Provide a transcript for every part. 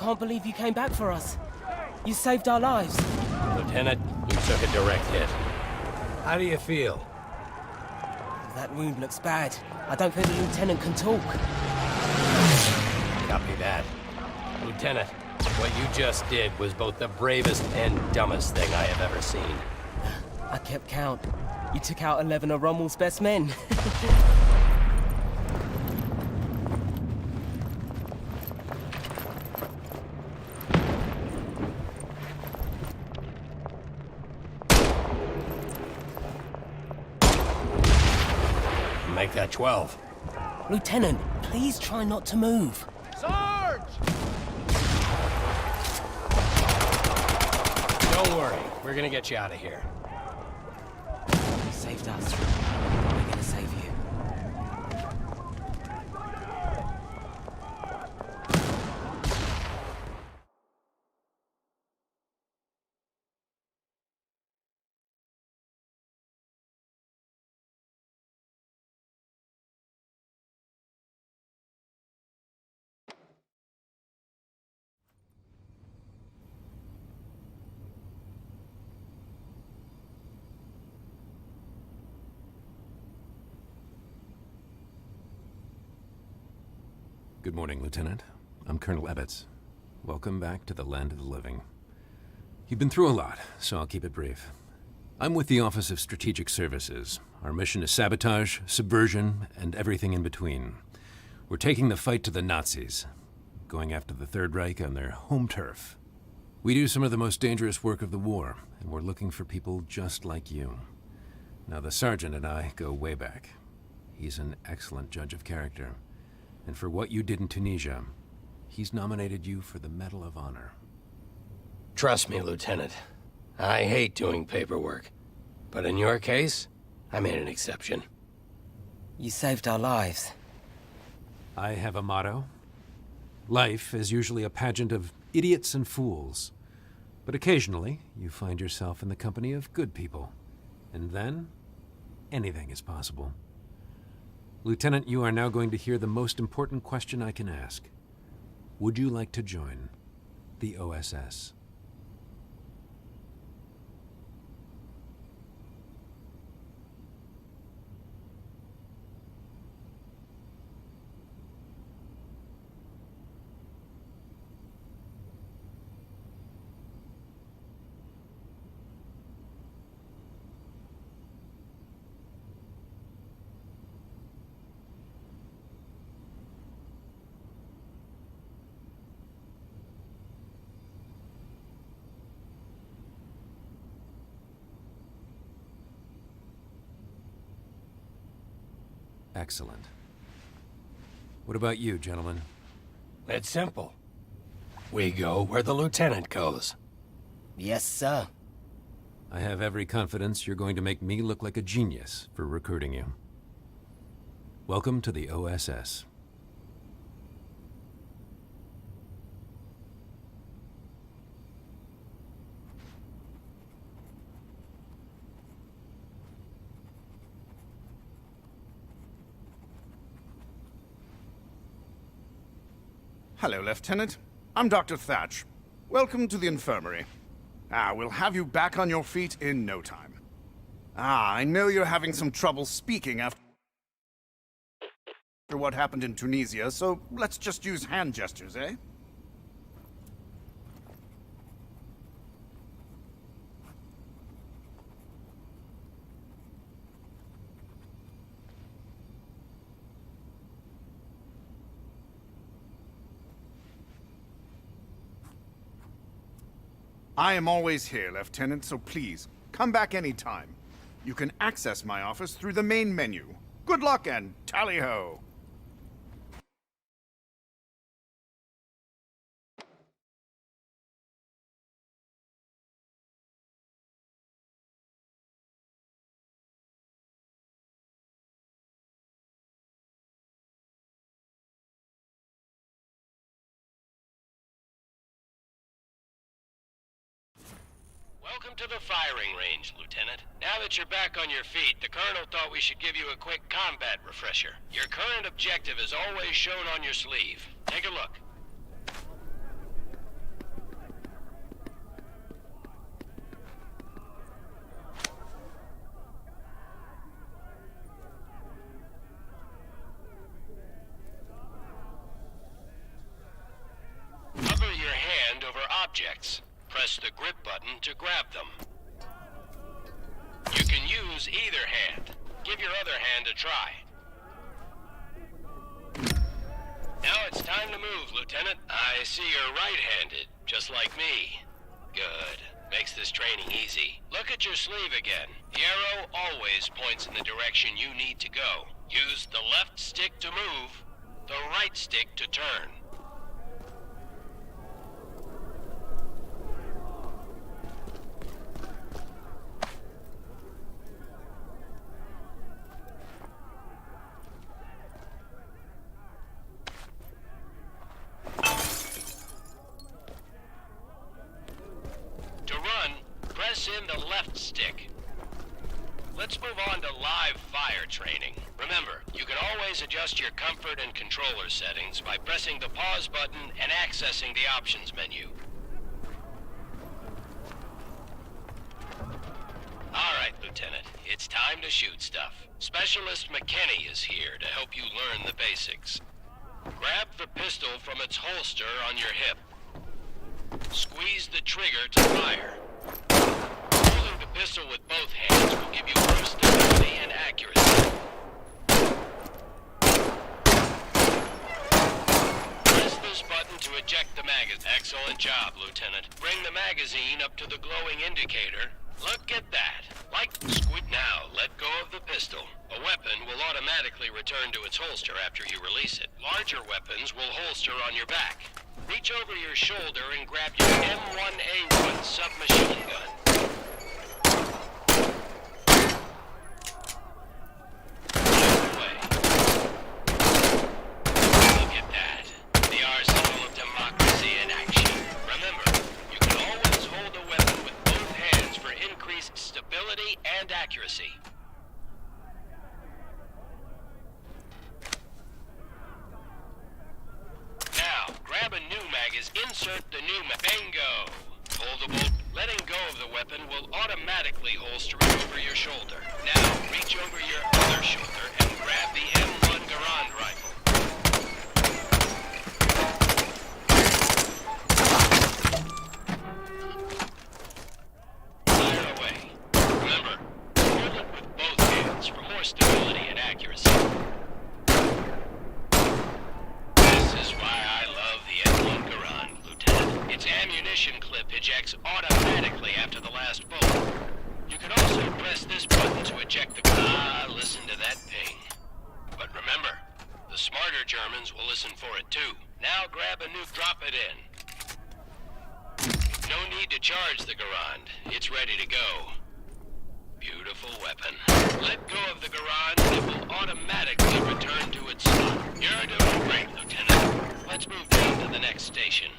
can't believe you came back for us. You saved our lives. Lieutenant, you took a direct hit. How do you feel? That wound looks bad. I don't think the lieutenant can talk. Copy that. Lieutenant, what you just did was both the bravest and dumbest thing I have ever seen. I kept count. You took out 11 of Rommel's best men. Make that 12. Lieutenant, please try not to move. Sarge! Don't worry, we're gonna get you out of here. You saved us. We're gonna save you. Good morning, Lieutenant. I'm Colonel Ebbets. Welcome back to the land of the living. You've been through a lot, so I'll keep it brief. I'm with the Office of Strategic Services. Our mission is sabotage, subversion, and everything in between. We're taking the fight to the Nazis, going after the Third Reich on their home turf. We do some of the most dangerous work of the war, and we're looking for people just like you. Now, the Sergeant and I go way back. He's an excellent judge of character. And for what you did in Tunisia, he's nominated you for the Medal of Honor. Trust me, Lieutenant. I hate doing paperwork. But in your case, I made an exception. You saved our lives. I have a motto. Life is usually a pageant of idiots and fools. But occasionally, you find yourself in the company of good people. And then, anything is possible. Lieutenant, you are now going to hear the most important question I can ask. Would you like to join the OSS? Excellent. What about you, gentlemen? It's simple. We go where the Lieutenant goes. Yes, sir. I have every confidence you're going to make me look like a genius for recruiting you. Welcome to the OSS. Hello, Lieutenant. I'm Dr. Thatch. Welcome to the infirmary. We'll have you back on your feet in no time. I know you're having some trouble speaking after what happened in Tunisia, so let's just use hand gestures, eh? I am always here, Lieutenant, so please, come back anytime. You can access my office through the main menu. Good luck and tally-ho! Welcome to the firing range, Lieutenant. Now that you're back on your feet, the Colonel thought we should give you a quick combat refresher. Your current objective is always shown on your sleeve. Take a look. objects. Press the grip button to grab them. You can use either hand. Give your other hand a try. Now it's time to move, Lieutenant. I see you're right-handed, just like me. Good. Makes this training easy. Look at your sleeve again. The arrow always points in the direction you need to go. Use the left stick to move, the right stick to turn. Press in the left stick. Let's move on to live fire training. Remember, you can always adjust your comfort and controller settings by pressing the pause button and accessing the options menu. Alright, Lieutenant, it's time to shoot stuff. Specialist McKinney is here to help you learn the basics. Grab the pistol from its holster on your hip. Squeeze the trigger to fire. Holding the pistol with both hands will give you more stability and accuracy. Press this button to eject the magazine. Excellent job, Lieutenant. Bring the magazine up to the glowing indicator. Look at that. Now, let go of the pistol. A weapon will automatically return to its holster after you release it. Larger weapons will holster on your back. Reach over your shoulder and grab your M1A1 submachine gun. Look at that. The arsenal of democracy in action. Remember, you can always hold a weapon with both hands for increased stability and accuracy. Now, grab a new insert the new Bingo! Holdable. Letting go of the weapon will automatically holster it over your shoulder. Now, reach over your other shoulder and grab the M1 Garand rifle. Fire away. Remember, hold it with both hands for more stability and accuracy. This is why I love the M1 Garand, Lieutenant. Its ammunition clip ejects automatically after the last bullet. You can also press this button to eject the... listen to that ping. But remember, the smarter Germans will listen for it too. Now grab a nuke, drop it in. No need to charge the Garand. It's ready to go. Beautiful weapon. Let go of the Garand and it will automatically return to its slot. You're doing great, Lieutenant. Let's move down to the next station.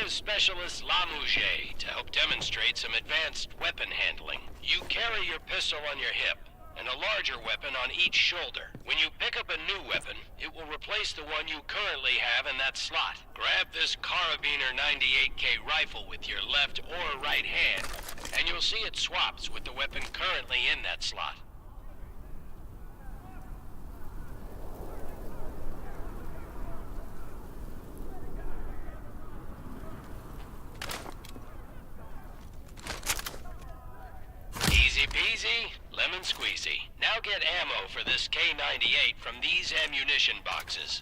Specialist Lamouche to help demonstrate some advanced weapon handling. You carry your pistol on your hip and a larger weapon on each shoulder. When you pick up a new weapon, it will replace the one you currently have in that slot. Grab this Carabiner 98K rifle with your left or right hand, and you'll see it swaps with the weapon currently in that slot. Easy peasy, lemon squeezy. Now get ammo for this K98 from these ammunition boxes.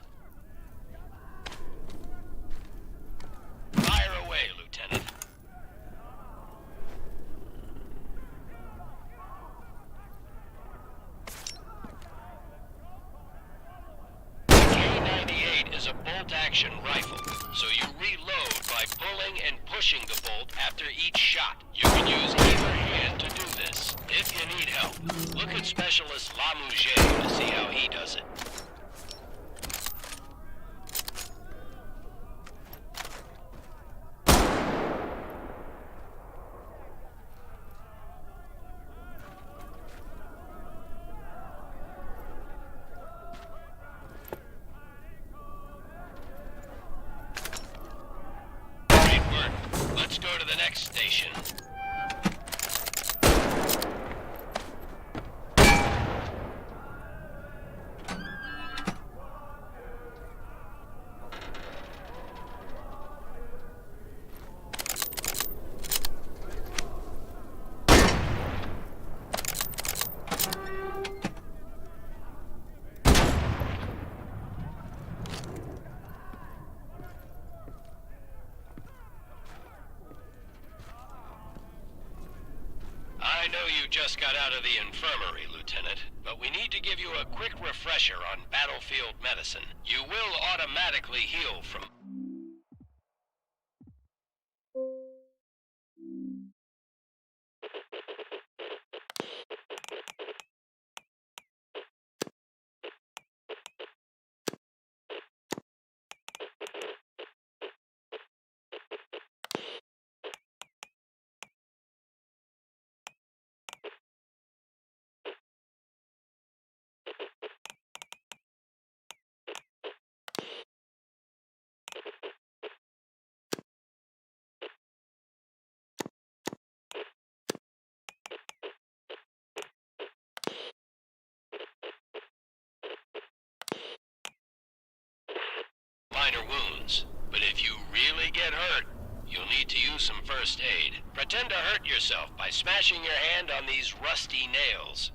Fire away, Lieutenant. action rifle, so you reload by pulling and pushing the bolt after each shot. You can use either hand to do this. If you need help, look at Specialist Lamouche to see how he does it. Let's go to the next station. I know you just got out of the infirmary, Lieutenant, but we need to give you a quick refresher on battlefield medicine. You will automatically heal from... minor wounds. But if you really get hurt, you'll need to use some first aid. Pretend to hurt yourself by smashing your hand on these rusty nails.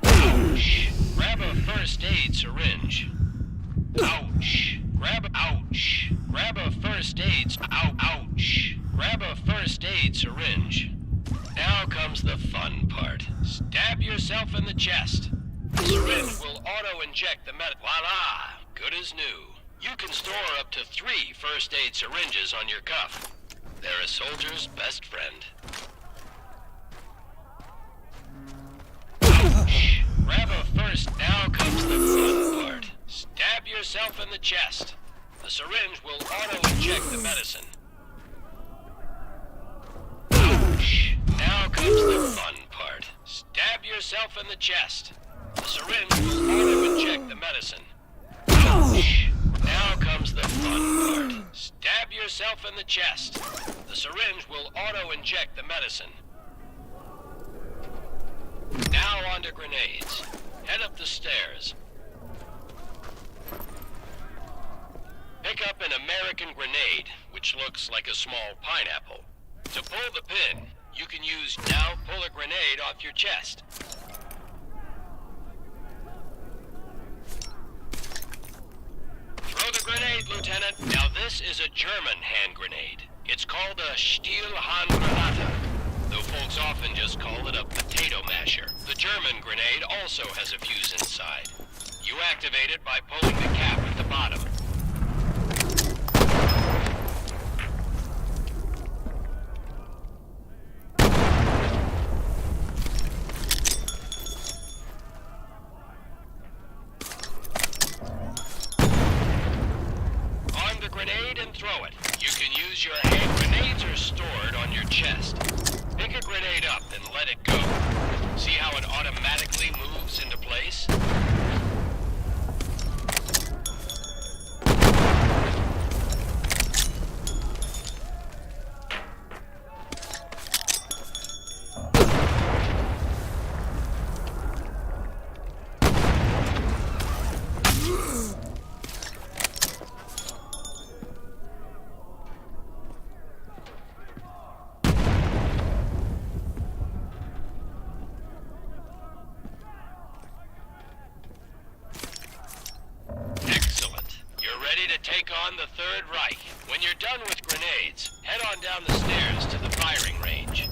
Ouch! Grab a first aid syringe. Ouch! Ouch! Grab a first aid. Ouch! Grab a first aid syringe. Now comes the fun part. Stab yourself in the chest. The syringe will auto-inject the Voila! Good as new. You can store up to 3 first aid syringes on your cuff. They're a soldier's best friend. Ouch! Grab a first. Now comes the fun part. Stab yourself in the chest. The syringe will auto-inject the medicine. Ouch! Now comes the fun part. Stab yourself in the chest. The syringe will auto-inject the medicine. Ouch! Now comes the fun part. Stab yourself in the chest. The syringe will auto-inject the medicine. Now on to grenades. Head up the stairs. Pick up an American grenade, which looks like a small pineapple. To pull the pin, you can use now pull a grenade off your chest. Throw the grenade, Lieutenant. Now this is a German hand grenade. It's called a Stielhandgranate, though folks often just call it a potato masher. The German grenade also has a fuse inside. You activate it by pulling the cap at the bottom. Arm the grenade and throw it. You can use your hand. Grenades are stored on your chest. Pick a grenade up and let it go. See how it automatically moves into place? take on the Third Reich. When you're done with grenades, head on down the stairs to the firing range.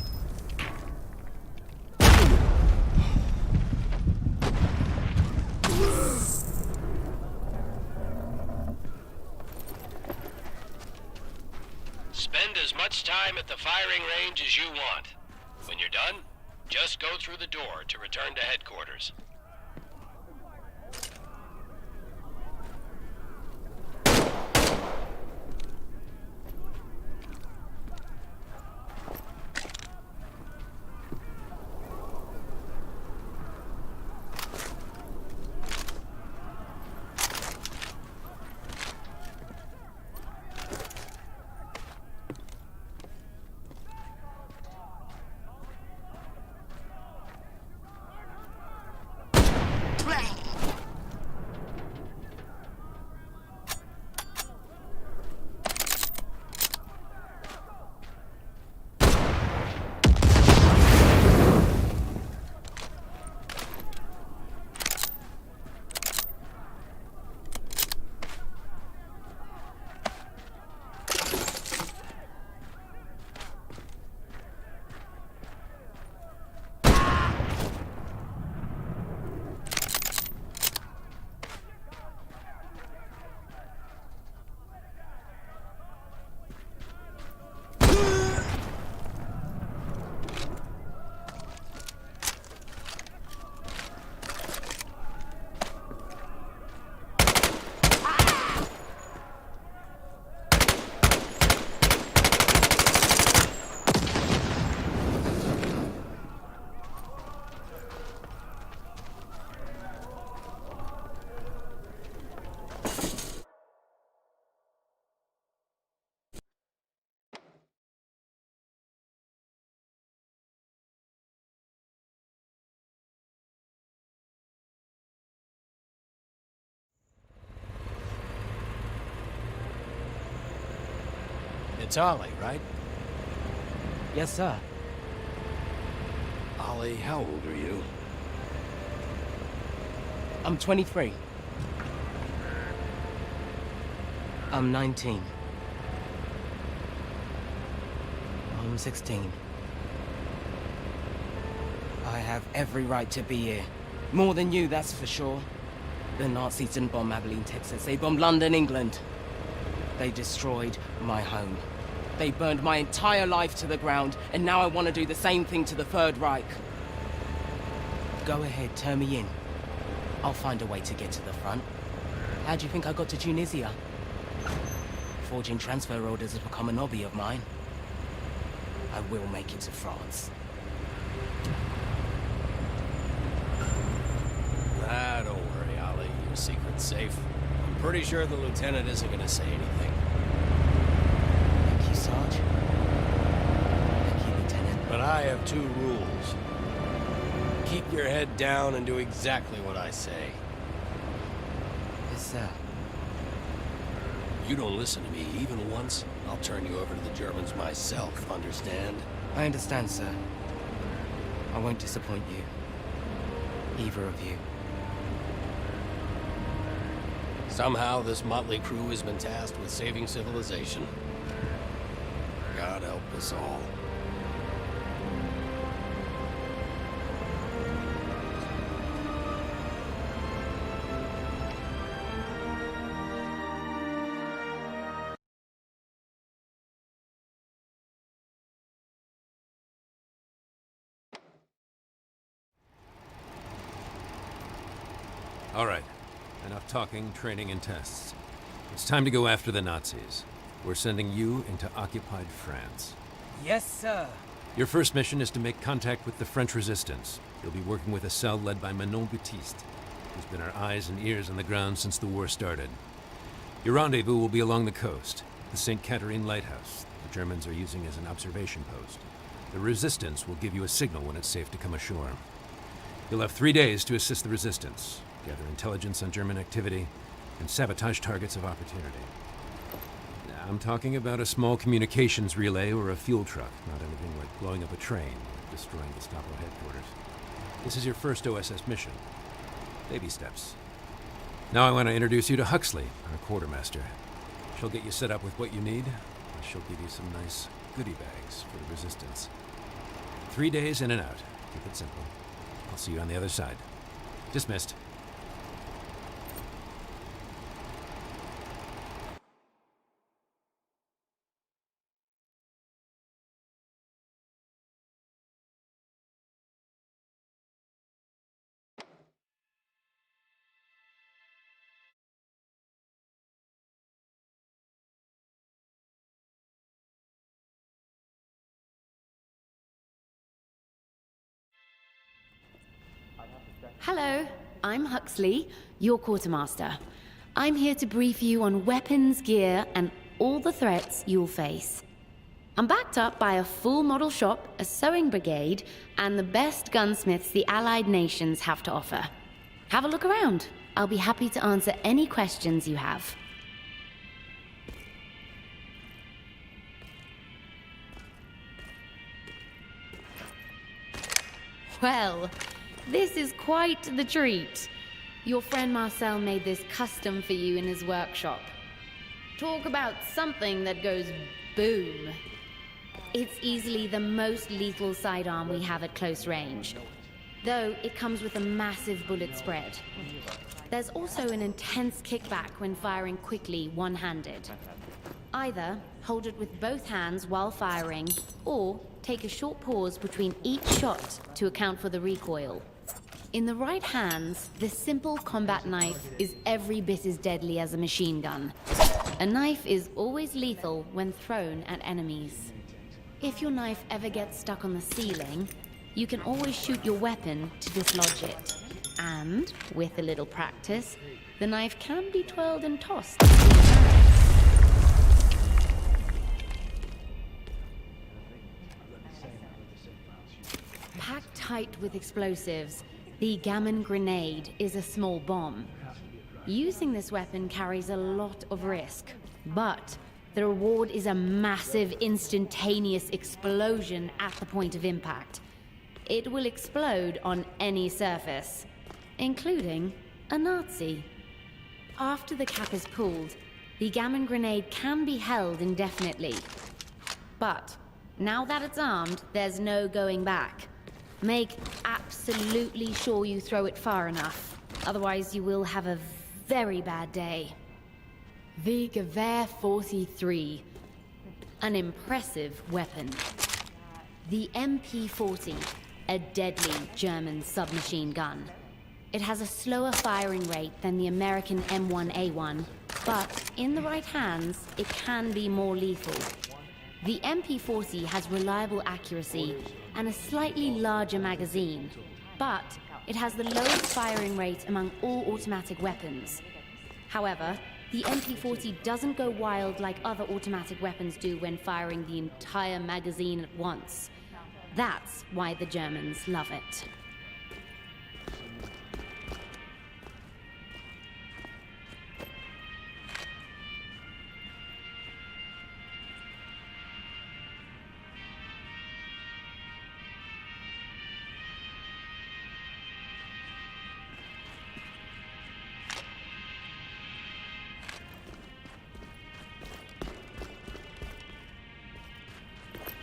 Spend as much time at the firing range as you want. When you're done, just go through the door to return to headquarters. It's Ollie, right? Yes, sir. Ollie, how old are you? I'm 23. I'm 19. I'm 16. I have every right to be here. More than you, that's for sure. The Nazis didn't bomb Abilene, Texas. They bombed London, England. They destroyed my home. They burned my entire life to the ground, and now I want to do the same thing to the Third Reich. Go ahead, turn me in. I'll find a way to get to the front. How do you think I got to Tunisia? Forging transfer orders has become a hobby of mine. I will make it to France. Ah, don't worry, Ollie. Your secret's safe. I'm pretty sure the lieutenant isn't gonna say anything. Thank you, Sarge. Thank you, Lieutenant. But I have two rules. Keep your head down and do exactly what I say. Yes, sir. You don't listen to me even once, I'll turn you over to the Germans myself, understand? I understand, sir. I won't disappoint you. Either of you. Somehow this motley crew has been tasked with saving civilization. God help us all. All right. Enough talking, training, and tests. It's time to go after the Nazis. We're sending you into occupied France. Yes, sir. Your first mission is to make contact with the French resistance. You'll be working with a cell led by Manon Baptiste, who's been our eyes and ears on the ground since the war started. Your rendezvous will be along the coast, the St. Catherine Lighthouse the Germans are using as an observation post. The resistance will give you a signal when it's safe to come ashore. You'll have 3 days to assist the resistance, gather intelligence on German activity, and sabotage targets of opportunity. I'm talking about a small communications relay or a fuel truck, not anything like blowing up a train or destroying Gestapo headquarters. This is your first OSS mission. Baby steps. Now I want to introduce you to Huxley, our quartermaster. She'll get you set up with what you need, and she'll give you some nice goodie bags for the Resistance. 3 days in and out. Keep it simple. I'll see you on the other side. Dismissed. Hello, I'm Huxley, your quartermaster. I'm here to brief you on weapons, gear, and all the threats you'll face. I'm backed up by a full model shop, a sewing brigade, and the best gunsmiths the Allied nations have to offer. Have a look around. I'll be happy to answer any questions you have. Well, this is quite the treat. Your friend Marcel made this custom for you in his workshop. Talk about something that goes boom. It's easily the most lethal sidearm we have at close range, though it comes with a massive bullet spread. There's also an intense kickback when firing quickly one-handed. Either hold it with both hands while firing, or take a short pause between each shot to account for the recoil. In the right hands, this simple combat knife is every bit as deadly as a machine gun. A knife is always lethal when thrown at enemies. If your knife ever gets stuck on the ceiling, you can always shoot your weapon to dislodge it. And, with a little practice, the knife can be twirled and tossed between hands. Packed tight with explosives, the gammon grenade is a small bomb. Using this weapon carries a lot of risk, but the reward is a massive, instantaneous explosion at the point of impact. It will explode on any surface, including a Nazi. After the cap is pulled, the gammon grenade can be held indefinitely. But now that it's armed, there's no going back. Make absolutely sure you throw it far enough. Otherwise, you will have a very bad day. The Gewehr 43. An impressive weapon. The MP40. A deadly German submachine gun. It has a slower firing rate than the American M1A1, but in the right hands, it can be more lethal. The MP40 has reliable accuracy and a slightly larger magazine, but it has the lowest firing rate among all automatic weapons. However, the MP40 doesn't go wild like other automatic weapons do when firing the entire magazine at once. That's why the Germans love it.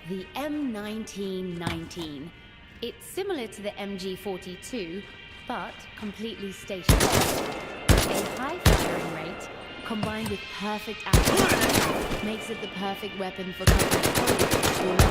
The M1919. It's similar to the MG42, but completely stationary. A high firing rate, combined with perfect accuracy, makes it the perfect weapon for covering targets or long.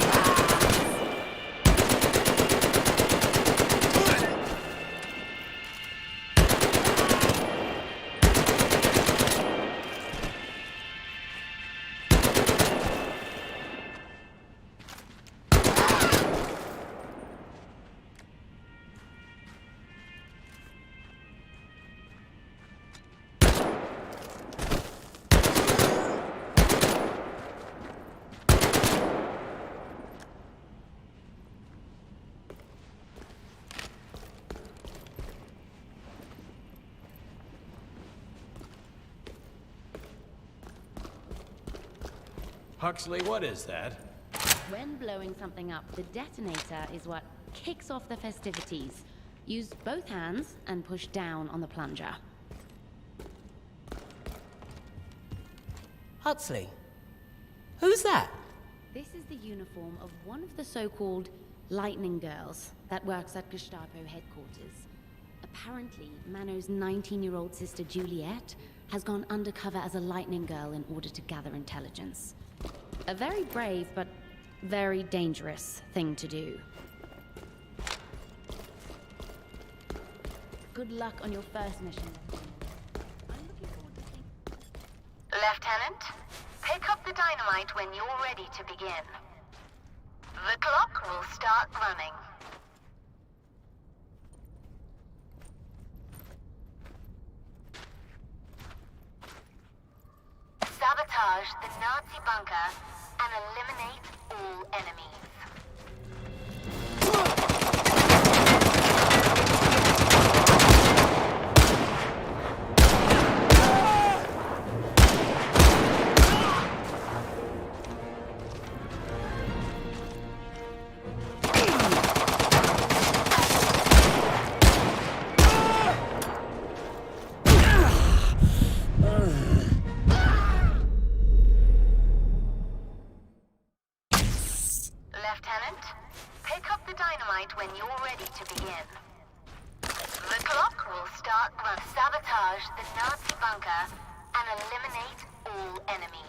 Huxley, what is that? When blowing something up, the detonator is what kicks off the festivities. Use both hands and push down on the plunger. Huxley? Who's that? This is the uniform of one of the so-called Lightning Girls that works at Gestapo headquarters. Apparently, Mano's 19-year-old sister Juliet has gone undercover as a Lightning Girl in order to gather intelligence. A very brave, but very dangerous thing to do. Good luck on your first mission, Lieutenant. I'm looking forward to seeing... Lieutenant, pick up the dynamite when you're ready to begin. The clock will start running. Sabotage the Nazi bunker and eliminate all enemies. Lieutenant, pick up the dynamite when you're ready to begin. The clock will start running. Sabotage the Nazi bunker and eliminate all enemies.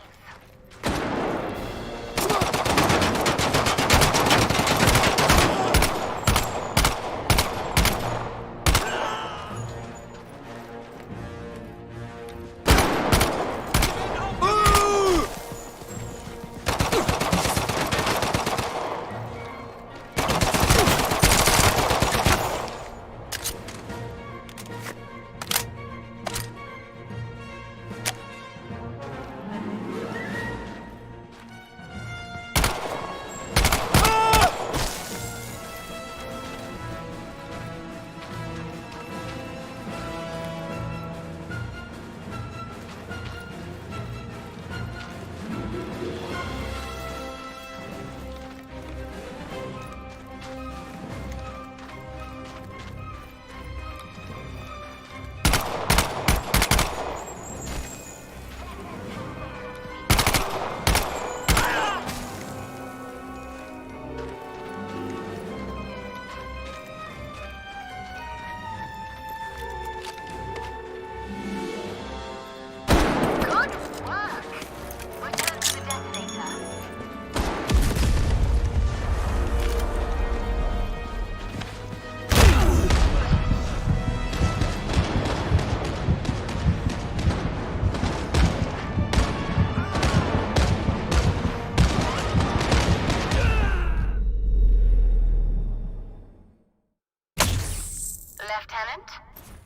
Lieutenant,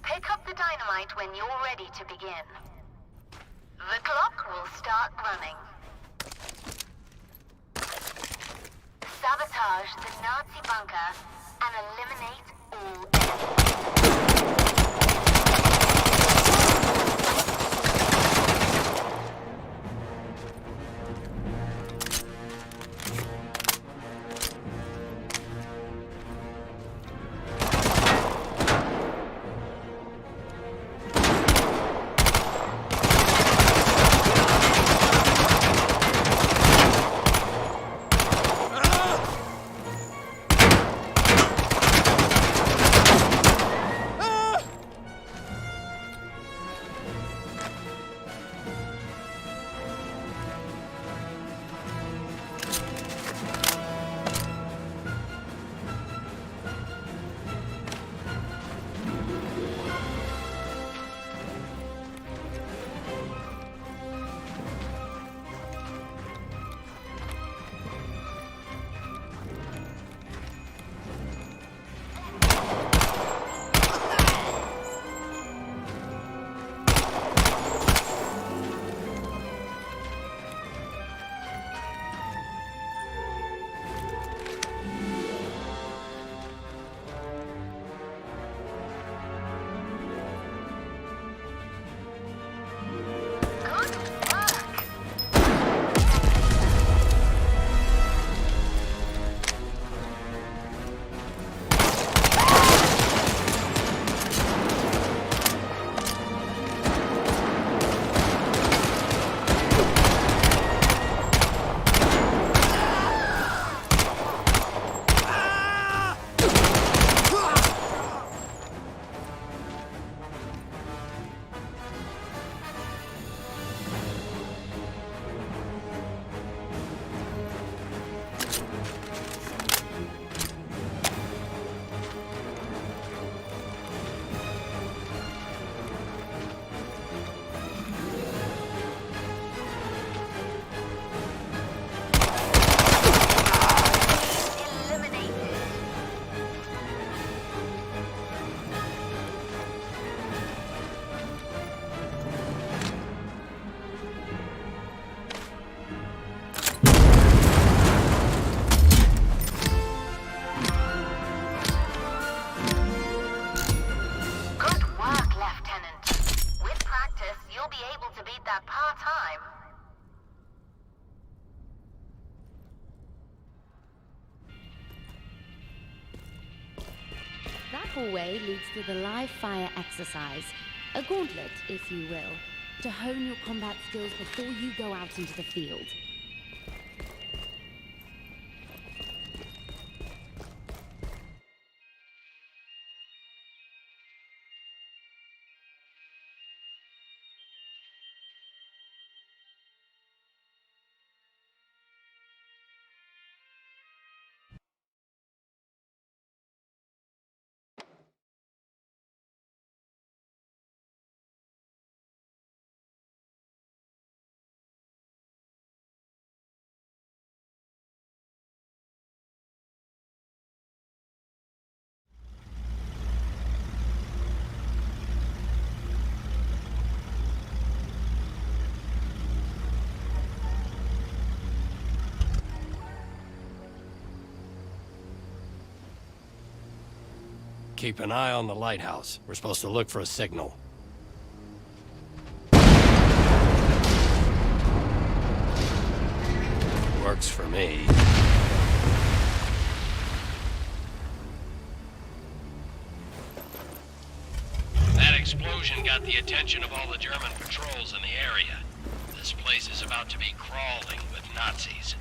pick up the dynamite when you're ready to begin. The clock will start running. Sabotage the Nazi bunker and eliminate all enemies. time. That hallway leads to the live fire exercise, a gauntlet, if you will, to hone your combat skills before you go out into the field. Keep an eye on the lighthouse. We're supposed to look for a signal. Works for me. That explosion got the attention of all the German patrols in the area. This place is about to be crawling with Nazis.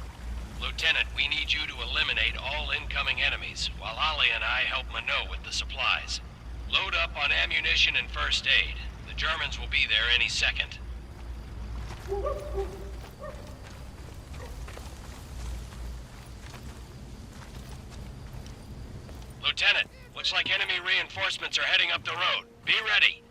Lieutenant, we need you to eliminate all incoming enemies, while Ali and I help Minot with the supplies. Load up on ammunition and first aid. The Germans will be there any second. Lieutenant, looks like enemy reinforcements are heading up the road. Be ready.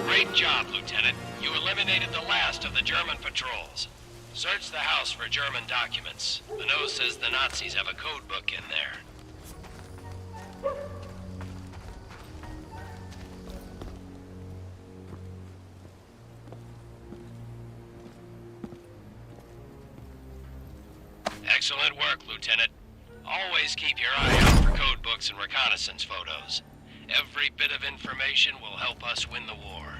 Great job, Lieutenant. You eliminated the last of the German patrols. Search the house for German documents. Minot says the Nazis have a code book in there. Excellent work, Lieutenant. Always keep your eye out for code books and reconnaissance photos. Every bit of information will help us win the war.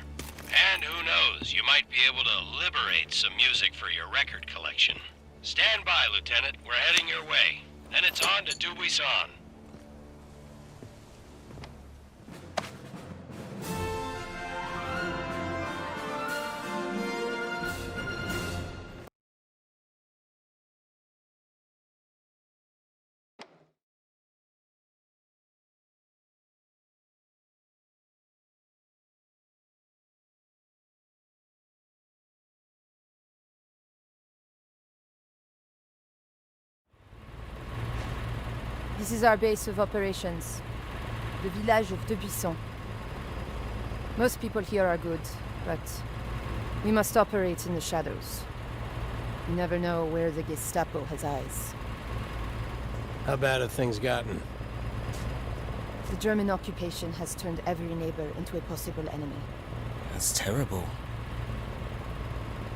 And who knows, you might be able to liberate some music for your record collection. Stand by, Lieutenant. We're heading your way. Then it's on to Dubuisson. This is our base of operations, the village of Dubuisson. Most people here are good, but we must operate in the shadows. You never know where the Gestapo has eyes. How bad have things gotten? The German occupation has turned every neighbor into a possible enemy. That's terrible.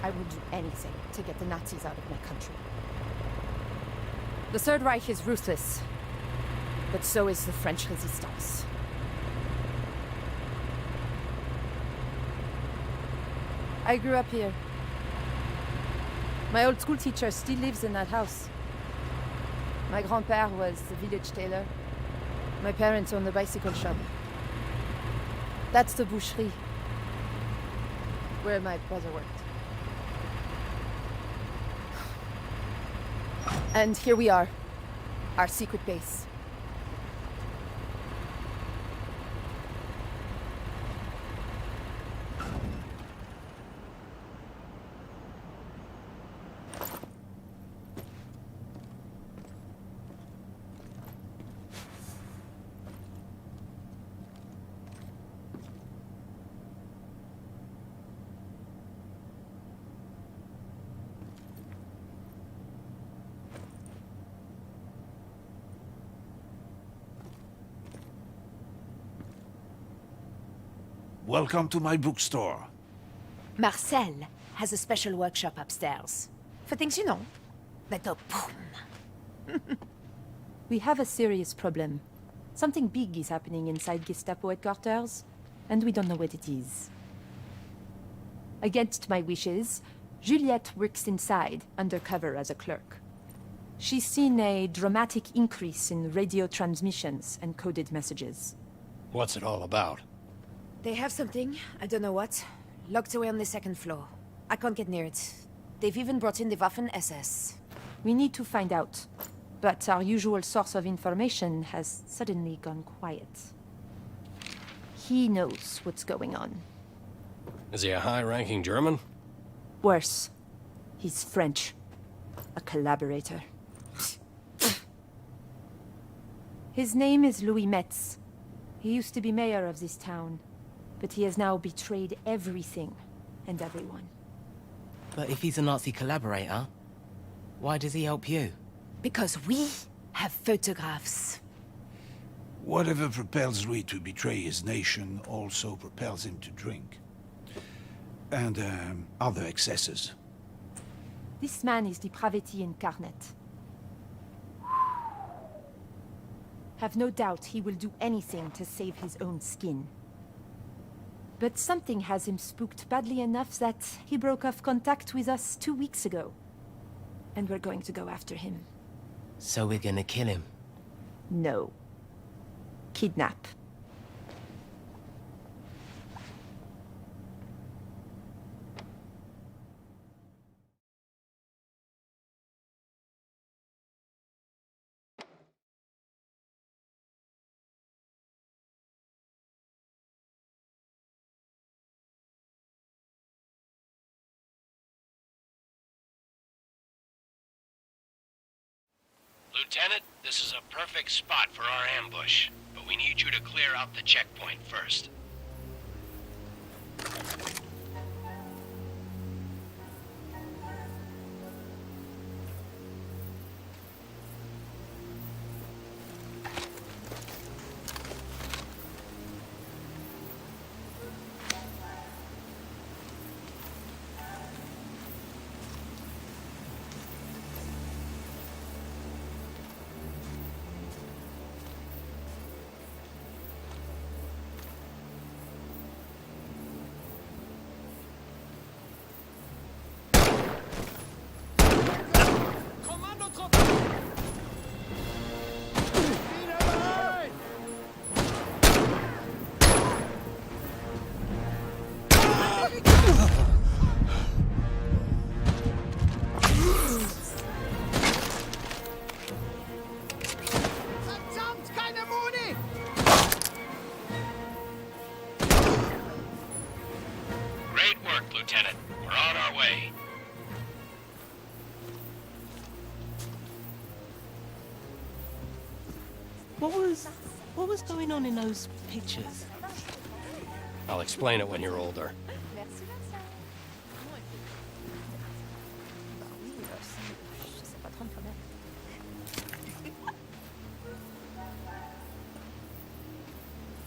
I would do anything to get the Nazis out of my country. The Third Reich is ruthless, but so is the French resistance. I grew up here. My old school teacher still lives in that house. My grand-père was the village tailor. My parents owned the bicycle shop. That's the boucherie, where my brother worked. And here we are, our secret base. Welcome to my bookstore. Marcel has a special workshop upstairs. For things you know, like a boom. We have a serious problem. Something big is happening inside Gestapo headquarters, and we don't know what it is. Against my wishes, Juliette works inside, undercover as a clerk. She's seen a dramatic increase in radio transmissions and coded messages. What's it all about? They have something, I don't know what, locked away on the second floor. I can't get near it. They've even brought in the Waffen-SS. We need to find out, but our usual source of information has suddenly gone quiet. He knows what's going on. Is he a high-ranking German? Worse, he's French. A collaborator. His name is Louis Metz. He used to be mayor of this town, but he has now betrayed everything and everyone. But if he's a Nazi collaborator, why does he help you? Because we have photographs. Whatever propels Louis to betray his nation also propels him to drink. And other excesses. This man is depravity incarnate. Have no doubt he will do anything to save his own skin. But something has him spooked badly enough that he broke off contact with us 2 weeks ago. And we're going to go after him. So we're gonna kill him? No. Kidnap. Lieutenant, this is a perfect spot for our ambush, but we need you to clear out the checkpoint first. Lieutenant. We're on our way. What was going on in those pictures? I'll explain it when you're older.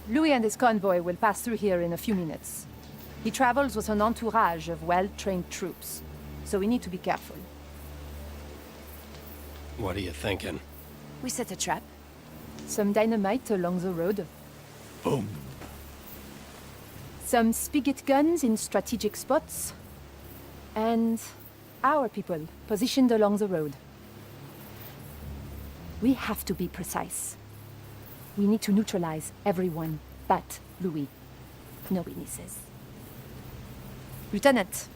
Louis and his convoy will pass through here in a few minutes. He travels with an entourage of well-trained troops, so we need to be careful. What are you thinking? We set a trap. Some dynamite along the road. Boom. Some spigot guns in strategic spots. And our people positioned along the road. We have to be precise. We need to neutralize everyone but Louis. No witnesses. Lieutenant,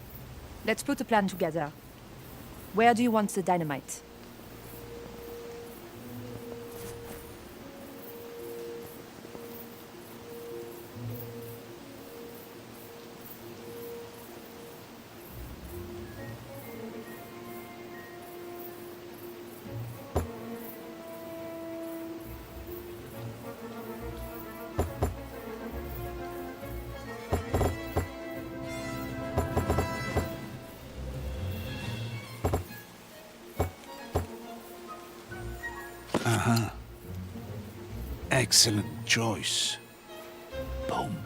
let's put a plan together. Where do you want the dynamite? Excellent choice. Boom.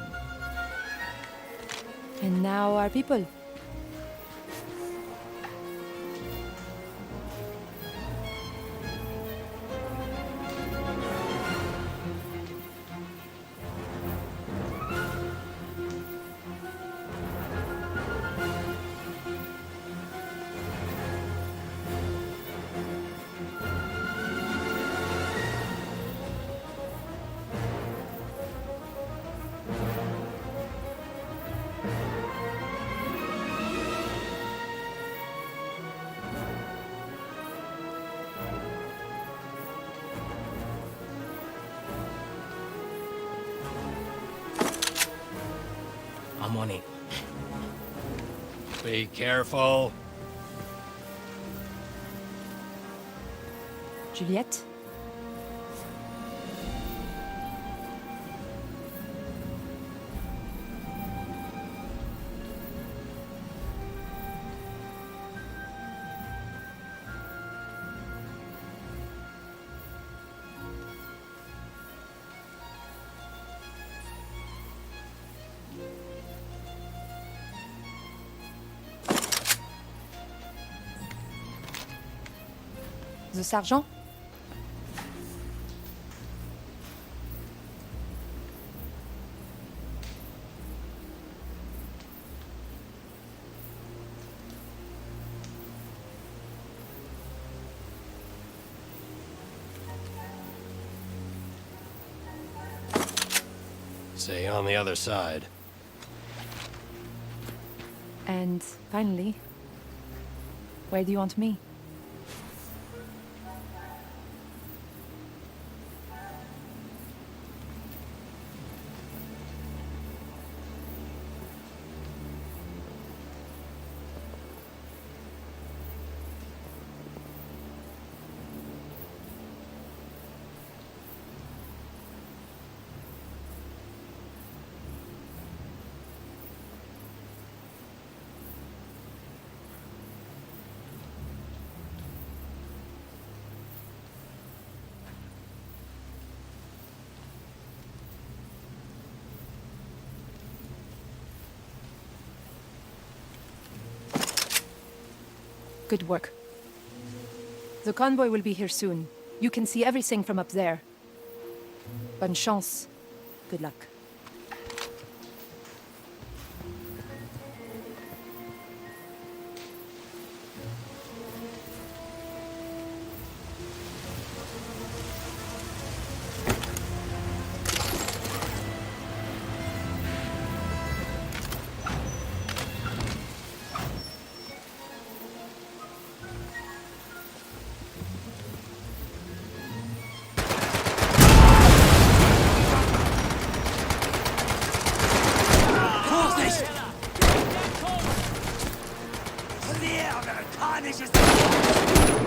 And now our people. I'm on it. Be careful. Juliette? The sergeant? Stay on the other side. And finally, where do you want me? Good work. The convoy will be here soon. You can see everything from up there. Bonne chance. Good luck. vanishes.